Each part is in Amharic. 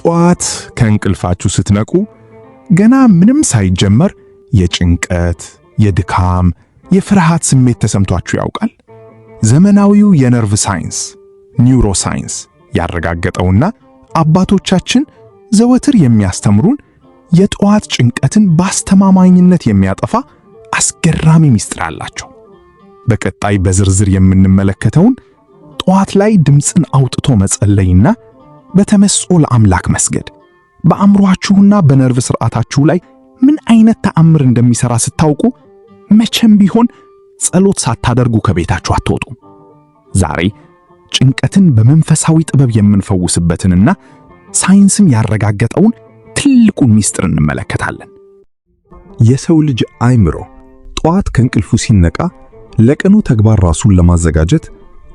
ጠዋት ከእንቅልፋችሁ ስትነቁ ገና ምንም ሳይጀመር የጭንቀት፣ የድካም፣ የፍርሃት ስሜት ተሰምቷችሁ ያውቃል? ዘመናዊው የነርቭ ሳይንስ ኒውሮሳይንስ ያረጋገጠውና አባቶቻችን ዘወትር የሚያስተምሩን የጠዋት ጭንቀትን በአስተማማኝነት የሚያጠፋ አስገራሚ ምስጢር አላቸው። በቀጣይ በዝርዝር የምንመለከተውን ጠዋት ላይ ድምፅን አውጥቶ መጸለይና በተመስጦ ለአምላክ መስገድ በአእምሮአችሁና በነርቭ ስርዓታችሁ ላይ ምን አይነት ተአምር እንደሚሰራ ስታውቁ መቼም ቢሆን ጸሎት ሳታደርጉ ከቤታችሁ አትወጡም። ዛሬ ጭንቀትን በመንፈሳዊ ጥበብ የምንፈውስበትንና ሳይንስም ያረጋገጠውን ትልቁን ምስጢር እንመለከታለን። የሰው ልጅ አእምሮ ጠዋት ከእንቅልፉ ሲነቃ ለቀኑ ተግባር ራሱን ለማዘጋጀት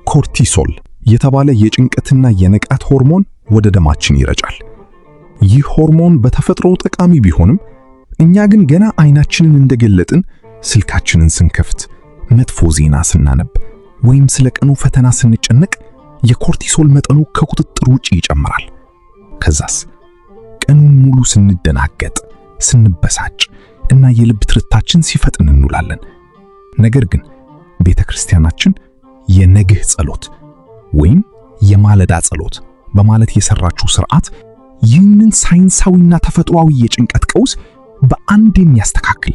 ኮርቲሶል የተባለ የጭንቀትና የንቃት ሆርሞን ወደ ደማችን ይረጫል። ይህ ሆርሞን በተፈጥሮው ጠቃሚ ቢሆንም እኛ ግን ገና አይናችንን እንደገለጥን ስልካችንን ስንከፍት፣ መጥፎ ዜና ስናነብ ወይም ስለ ቀኑ ፈተና ስንጨነቅ የኮርቲሶል መጠኑ ከቁጥጥር ውጪ ይጨምራል። ከዛስ ቀኑን ሙሉ ስንደናገጥ፣ ስንበሳጭ እና የልብ ትርታችን ሲፈጥን እንውላለን። ነገር ግን ቤተክርስቲያናችን የነግህ ጸሎት ወይም የማለዳ ጸሎት በማለት የሰራችው ሥርዓት ይህንን ሳይንሳዊና ተፈጥሯዊ የጭንቀት ቀውስ በአንድ የሚያስተካክል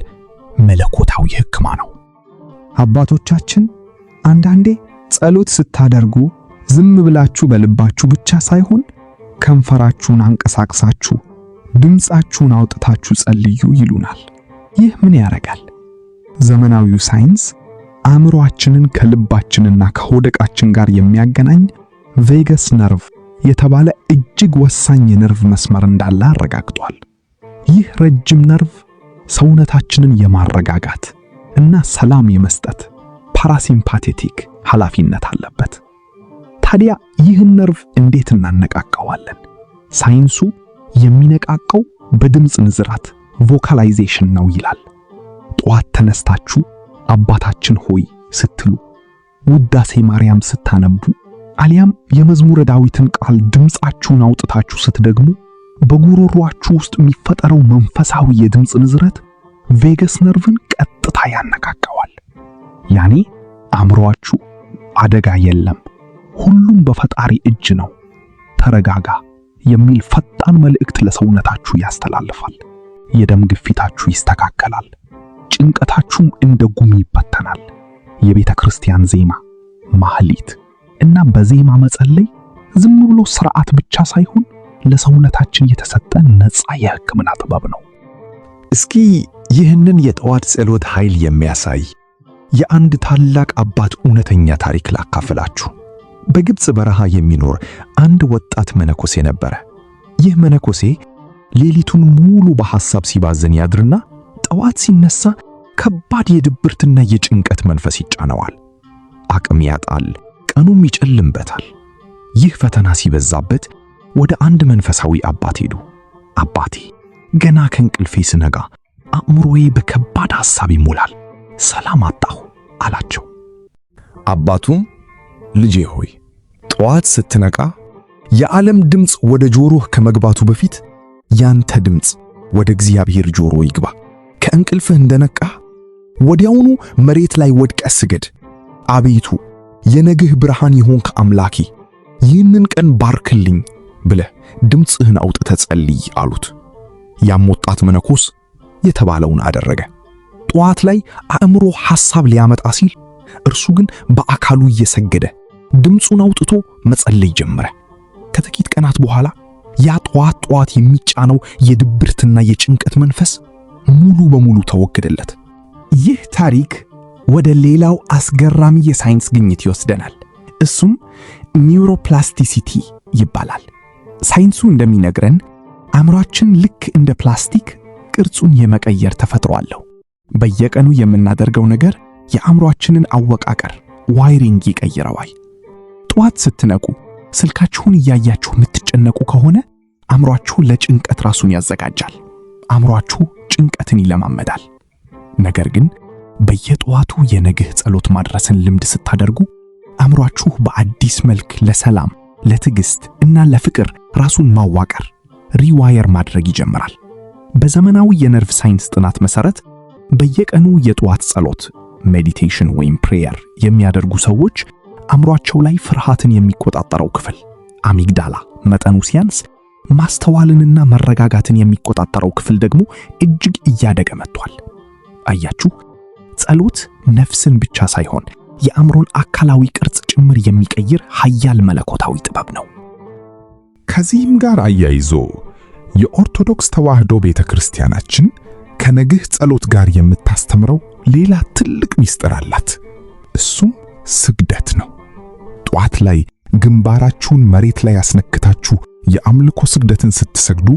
መለኮታዊ ሕክማ ነው። አባቶቻችን አንዳንዴ ጸሎት ስታደርጉ ዝም ብላችሁ በልባችሁ ብቻ ሳይሆን ከንፈራችሁን አንቀሳቅሳችሁ ድምፃችሁን አውጥታችሁ ጸልዩ ይሉናል። ይህ ምን ያደርጋል? ዘመናዊው ሳይንስ አእምሮአችንን ከልባችንና ከሆደቃችን ጋር የሚያገናኝ ቬገስ ነርቭ የተባለ እጅግ ወሳኝ የነርቭ መስመር እንዳለ አረጋግጧል። ይህ ረጅም ነርቭ ሰውነታችንን የማረጋጋት እና ሰላም የመስጠት ፓራሲምፓቴቲክ ኃላፊነት አለበት። ታዲያ ይህን ነርቭ እንዴት እናነቃቃዋለን? ሳይንሱ የሚነቃቃው በድምፅ ንዝራት ቮካላይዜሽን ነው ይላል። ጠዋት ተነስታችሁ አባታችን ሆይ ስትሉ፣ ውዳሴ ማርያም ስታነቡ፣ አሊያም የመዝሙረ ዳዊትን ቃል ድምፃችሁን አውጥታችሁ ስትደግሙ በጉሮሮአችሁ ውስጥ የሚፈጠረው መንፈሳዊ የድምፅ ንዝረት ቬገስ ነርቭን ቀጥታ ያነቃቃዋል። ያኔ አእምሮአችሁ አደጋ የለም፣ ሁሉም በፈጣሪ እጅ ነው፣ ተረጋጋ የሚል ፈጣን መልእክት ለሰውነታችሁ ያስተላልፋል። የደም ግፊታችሁ ይስተካከላል፣ ጭንቀታችሁም እንደ ጉም ይበተናል። የቤተ ክርስቲያን ዜማ፣ ማህሌት እና በዜማ መጸለይ ዝም ብሎ ሥርዓት ብቻ ሳይሆን ለሰውነታችን የተሰጠ ነፃ የሕክምና ጥበብ ነው። እስኪ ይህንን የጠዋት ጸሎት ኃይል የሚያሳይ የአንድ ታላቅ አባት እውነተኛ ታሪክ ላካፍላችሁ። በግብጽ በረሃ የሚኖር አንድ ወጣት መነኮሴ ነበረ። ይህ መነኮሴ ሌሊቱን ሙሉ በሐሳብ ሲባዝን ያድርና ጠዋት ሲነሳ ከባድ የድብርትና የጭንቀት መንፈስ ይጫነዋል። አቅም ያጣል፣ ቀኑም ይጨልምበታል። ይህ ፈተና ሲበዛበት ወደ አንድ መንፈሳዊ አባት ሄዱ። አባቴ፣ ገና ከእንቅልፌ ስነጋ አእምሮዬ በከባድ ሐሳብ ይሞላል፣ ሰላም አጣሁ አላቸው። አባቱም ልጄ ሆይ ጠዋት ስትነቃ የዓለም ድምፅ ወደ ጆሮህ ከመግባቱ በፊት ያንተ ድምፅ ወደ እግዚአብሔር ጆሮ ይግባ። ከእንቅልፍህ እንደነቃህ ወዲያውኑ መሬት ላይ ወድቀህ ስገድ። አቤቱ የነግህ ብርሃን ይሆንክ አምላኬ ይህንን ቀን ባርክልኝ ብለህ ድምፅህን አውጥተህ ጸልይ አሉት። ያም ወጣት መነኮስ የተባለውን አደረገ። ጠዋት ላይ አእምሮ ሐሳብ ሊያመጣ ሲል እርሱ ግን በአካሉ እየሰገደ ድምፁን አውጥቶ መጸለይ ጀመረ። ከጥቂት ቀናት በኋላ ያ ጠዋት የሚጫነው የድብርትና የጭንቀት መንፈስ ሙሉ በሙሉ ተወገደለት። ይህ ታሪክ ወደ ሌላው አስገራሚ የሳይንስ ግኝት ይወስደናል። እሱም ኒውሮፕላስቲሲቲ ይባላል። ሳይንሱ እንደሚነግረን አእምሮአችን ልክ እንደ ፕላስቲክ ቅርጹን የመቀየር ተፈጥሮ አለው። በየቀኑ የምናደርገው ነገር የአእምሮአችንን አወቃቀር ዋይሪንግ ይቀይረዋል። ጠዋት ስትነቁ ስልካችሁን እያያችሁ የምትጨነቁ ከሆነ አእምሮአችሁ ለጭንቀት ራሱን ያዘጋጃል። አእምሮአችሁ ጭንቀትን ይለማመዳል። ነገር ግን በየጠዋቱ የነግህ ጸሎት ማድረስን ልምድ ስታደርጉ አእምሮአችሁ በአዲስ መልክ ለሰላም፣ ለትዕግስት እና ለፍቅር ራሱን ማዋቀር ሪዋየር ማድረግ ይጀምራል። በዘመናዊ የነርቭ ሳይንስ ጥናት መሰረት በየቀኑ የጠዋት ጸሎት ሜዲቴሽን ወይም ፕሬየር የሚያደርጉ ሰዎች አእምሯቸው ላይ ፍርሃትን የሚቆጣጠረው ክፍል አሚግዳላ መጠኑ ሲያንስ፣ ማስተዋልንና መረጋጋትን የሚቆጣጠረው ክፍል ደግሞ እጅግ እያደገ መጥቷል። አያችሁ፣ ጸሎት ነፍስን ብቻ ሳይሆን የአእምሮን አካላዊ ቅርጽ ጭምር የሚቀይር ኃያል መለኮታዊ ጥበብ ነው። ከዚህም ጋር አያይዞ የኦርቶዶክስ ተዋሕዶ ቤተክርስቲያናችን ከነግህ ጸሎት ጋር የምታስተምረው ሌላ ትልቅ ምስጢር አላት። እሱም ስግደት ነው። ጧት ላይ ግንባራችሁን መሬት ላይ ያስነክታችሁ የአምልኮ ስግደትን ስትሰግዱ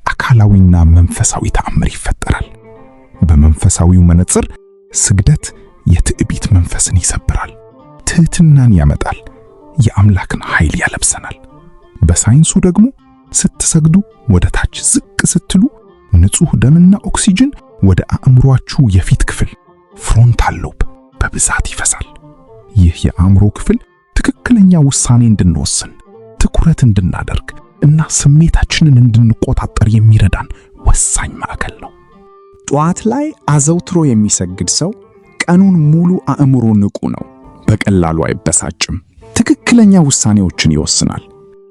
አካላዊና መንፈሳዊ ተአምር ይፈጠራል። በመንፈሳዊው መነጽር ስግደት የትዕቢት መንፈስን ይሰብራል፣ ትህትናን ያመጣል፣ የአምላክን ኃይል ያለብሰናል። በሳይንሱ ደግሞ ስትሰግዱ ወደ ታች ዝቅ ስትሉ ንጹህ ደምና ኦክሲጅን ወደ አእምሮአችሁ የፊት ክፍል ፍሮንታል ሎብ በብዛት ይፈሳል። ይህ የአእምሮ ክፍል ትክክለኛ ውሳኔ እንድንወስን፣ ትኩረት እንድናደርግ እና ስሜታችንን እንድንቆጣጠር የሚረዳን ወሳኝ ማዕከል ነው። ጠዋት ላይ አዘውትሮ የሚሰግድ ሰው ቀኑን ሙሉ አእምሮ ንቁ ነው። በቀላሉ አይበሳጭም፣ ትክክለኛ ውሳኔዎችን ይወስናል።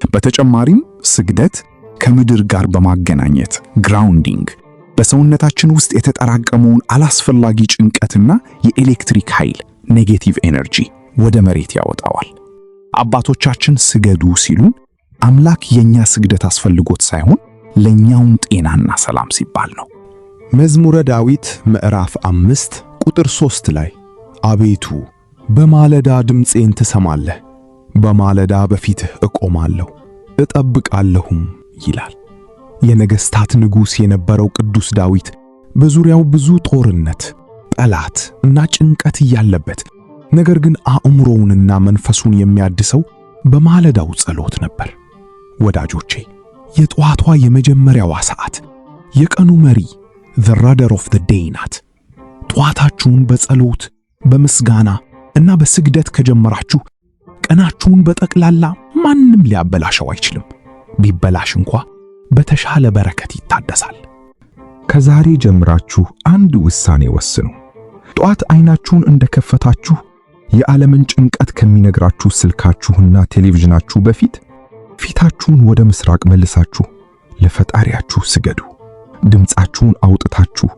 በተጨማሪም ስግደት ከምድር ጋር በማገናኘት ግራውንዲንግ በሰውነታችን ውስጥ የተጠራቀመውን አላስፈላጊ ጭንቀትና የኤሌክትሪክ ኃይል ኔጌቲቭ ኤነርጂ ወደ መሬት ያወጣዋል። አባቶቻችን ስገዱ ሲሉን አምላክ የኛ ስግደት አስፈልጎት ሳይሆን ለኛውን ጤናና ሰላም ሲባል ነው። መዝሙረ ዳዊት ምዕራፍ 5 ቁጥር 3 ላይ አቤቱ በማለዳ ድምፄን ትሰማለህ፣ በማለዳ በፊትህ እቆማለሁ እጠብቃለሁም ይላል። የነገሥታት ንጉሥ የነበረው ቅዱስ ዳዊት በዙሪያው ብዙ ጦርነት፣ ጠላት እና ጭንቀት እያለበት ነገር ግን አእምሮውንና መንፈሱን የሚያድሰው በማለዳው ጸሎት ነበር። ወዳጆቼ፣ የጠዋቷ የመጀመሪያዋ ሰዓት የቀኑ መሪ the rudder of the day ናት። ጠዋታችሁን በጸሎት በምስጋና እና በስግደት ከጀመራችሁ ቀናችሁን በጠቅላላ ማንም ሊያበላሸው አይችልም። ቢበላሽ እንኳ በተሻለ በረከት ይታደሳል። ከዛሬ ጀምራችሁ አንድ ውሳኔ ወስኑ። ጠዋት አይናችሁን እንደከፈታችሁ የዓለምን ጭንቀት ከሚነግራችሁ ስልካችሁና ቴሌቪዥናችሁ በፊት ፊታችሁን ወደ ምስራቅ መልሳችሁ ለፈጣሪያችሁ ስገዱ። ድምፃችሁን አውጥታችሁ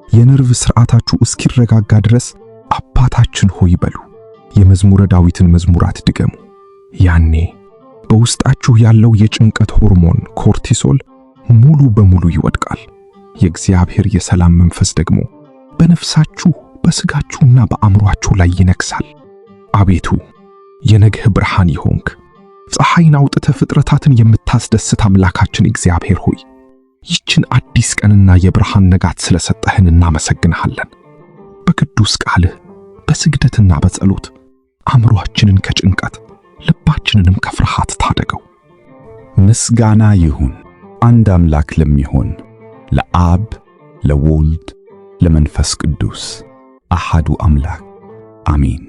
የነርቭ ሥርዓታችሁ እስኪረጋጋ ድረስ አባታችን ሆይ በሉ። የመዝሙረ ዳዊትን መዝሙራት ድገሙ። ያኔ በውስጣችሁ ያለው የጭንቀት ሆርሞን ኮርቲሶል ሙሉ በሙሉ ይወድቃል። የእግዚአብሔር የሰላም መንፈስ ደግሞ በነፍሳችሁ በስጋችሁና በአእምሮአችሁ ላይ ይነግሣል። አቤቱ የነግህ ብርሃን ይሆንክ፣ ፀሐይን አውጥተህ ፍጥረታትን የምታስደስት አምላካችን እግዚአብሔር ሆይ ይችን አዲስ ቀንና የብርሃን ነጋት ስለሰጠህን እናመሰግንሃለን። በቅዱስ ቃልህ በስግደትና በጸሎት አእምሮአችንን ከጭንቀት ልባችንንም ከፍርሃት ታደገው። ምስጋና ይሁን አንድ አምላክ ለሚሆን ለአብ ለወልድ ለመንፈስ ቅዱስ አሐዱ አምላክ አሜን።